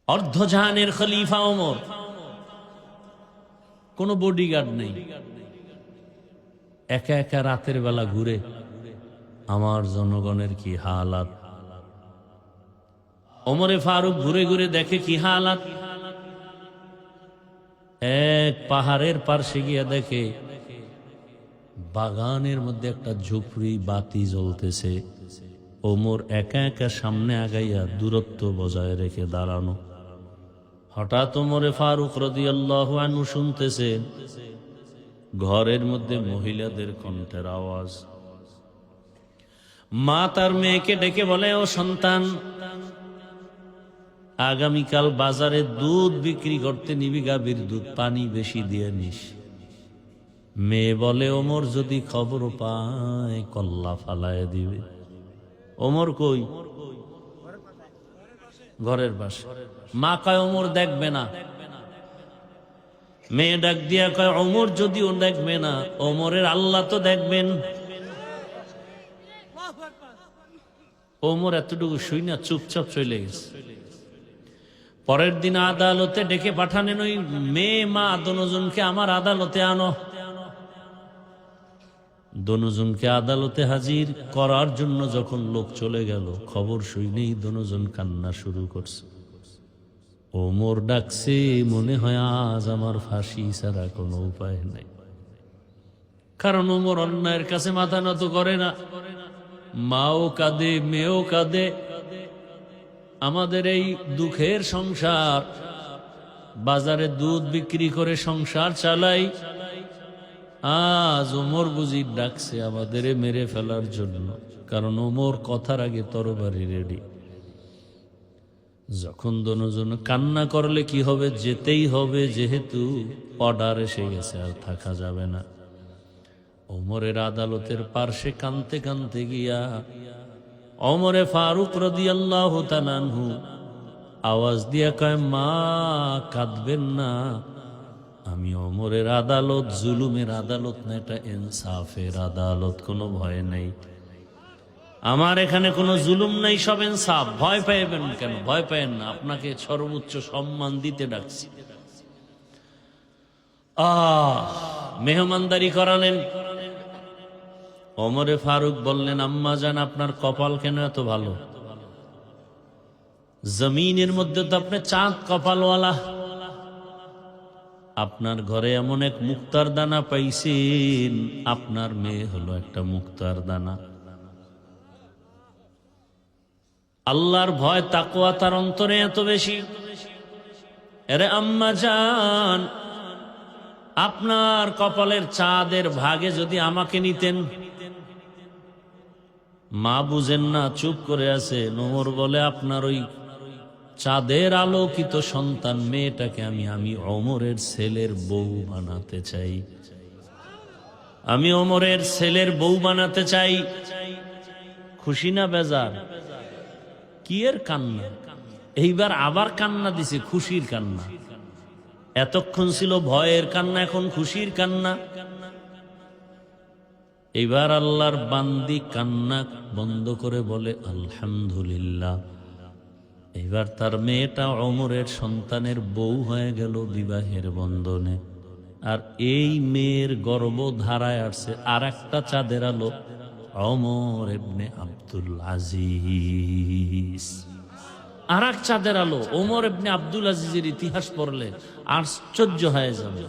অর্ধজাহানের খলিফা ওমর, কোনো বডিগার্ড নেই, একা একা রাতের বেলা ঘুরে। আমার জনগণের কি হালাত! ওমরে ফারুক ঘুরে ঘুরে দেখে কি হালাত। এক পাহাড়ের পার্শ্বে গিয়া দেখে বাগানের মধ্যে একটা ঝুপড়ি, বাতি জ্বলতেছে। ওমর একা একা সামনে আগাইয়া দূরত্ব বজায় রেখে দাঁড়ানো। হঠাৎ ওমরে ফারুক রাদিয়াল্লাহু আনহু শুনতেছে ঘরের মধ্যে মহিলাদের কণ্ঠের আওয়াজ। মা তার মেয়েকে ডেকে বলে, ও সন্তান, আগামীকাল বাজারে দুধ বিক্রি করতে নিবি, গাভীর দুধ, পানি বেশি দিয়ে নিস। মেয়ে বলে, ওমর যদি খবর পায় কল্লা ফালায় দিবে। ওমর কই? ঘরের পাশে। মা কয়, ওমর দেখবে না। মেয়ে ডাক দিয়া কয়, ওমর যদিও দেখবে না, ওমরের আল্লাহ তো দেখবেন। ওমর এতটুকু শুই না চুপচাপ চলে গেছে। পরের দিন আদালতে ডেকে পাঠানেন ওই মেয়ে মা দনোজনকে, আমার আদালতে আনো। দনোজনকে আদালতে হাজির করার জন্য যখন লোক চলে গেল, খবর শুনেই দনোজন কান্না শুরু করছে। ওমর ডাকছে, মনে হয় আজ আমার ফাঁসি ছাড়া কোনো উপায় নাই। কারণ ওমর অন্যায়ের কাছে মাথা নত করে না। মাও কাঁদে, মেয়েও কাঁদে। আমাদের এই দুঃখের সংসার, বাজারে দুধ বিক্রি করে সংসার চালাই, আজ ওমর বুঝি ডাকছে আমাদের মেরে ফেলার জন্য। কারণ ওমর কথার আগে তরবারি রেডি। যখন দনোজন কান্না করলে কি হবে? যেতেই হবে, যেহেতু অর্ডার এসে গেছে, আর থাকা যাবে না। ওমরের আদালতের পার্শ্বে কানতে কানতে গিয়া ওমরে ফারুক রাদিয়াল্লাহু তাআলা আনহু আওয়াজ দিয়া কয়, মা কাঁদবেন না, আমি ওমরের আদালত জুলুমের আদালত না, এটা ইনসাফের আদালত, কোনো ভয় নেই। আমার এখানে কোনো জুলুম নাই, সব ইনসাফ। ভয় পাইবেন কেন? ভয় পাইবেন না, আপনাকে সর্বোচ্চ সম্মান দিতে ডাকছি। মেহমানদারি করালেন। ওমরে ফারুক বললেন, আম্মা জান, আপনার কপাল কেন এত ভালো? জমিনের মধ্যে তো আপনি চাঁদ কপালওয়ালা। আপনার ঘরে এমন এক মুক্তার দানা পাইছেন, আপনার মেয়ে হলো একটা মুক্তার দানা। আল্লাহর ভয় তাকওয়া তার অন্তরে এত বেশি। আরে আম্মা জান, আপনার কপালের চাঁদের ভাগে যদি আমাকে নিতেন। মা বুঝেন না, চুপ করে আছে। ওমর বলে, আপনার ওই চাঁদের আলোকিত সন্তান মেয়েটাকে আমি ওমরের ছেলের বউ বানাতে চাই। আমি ওমরের ছেলের বউ বানাতে চাই। খুশি না বেজার? কি এর কান্না! এইবার আবার কান্না দিছে, খুশির কান্না। এতক্ষণ ছিল ভয়ের কান্না, এখন খুশির কান্না। এইবার আল্লাহর বান্দি কান্না বন্ধ করে বলে, আলহামদুলিল্লাহ। এইবার তার মেয়েটা ওমরের সন্তানের বউ হয়ে গেল বিবাহের বন্ধনে। আর এই মেয়ের গর্ভধারায় আসছে আর একটা চাঁদের আলো, ওমর ইবনে আব্দুল আজিজ। আর এক চাঁদের আলো, ওমর ইবনে আব্দুল আজিজের ইতিহাস পড়লে আশ্চর্য হয়ে যাবে।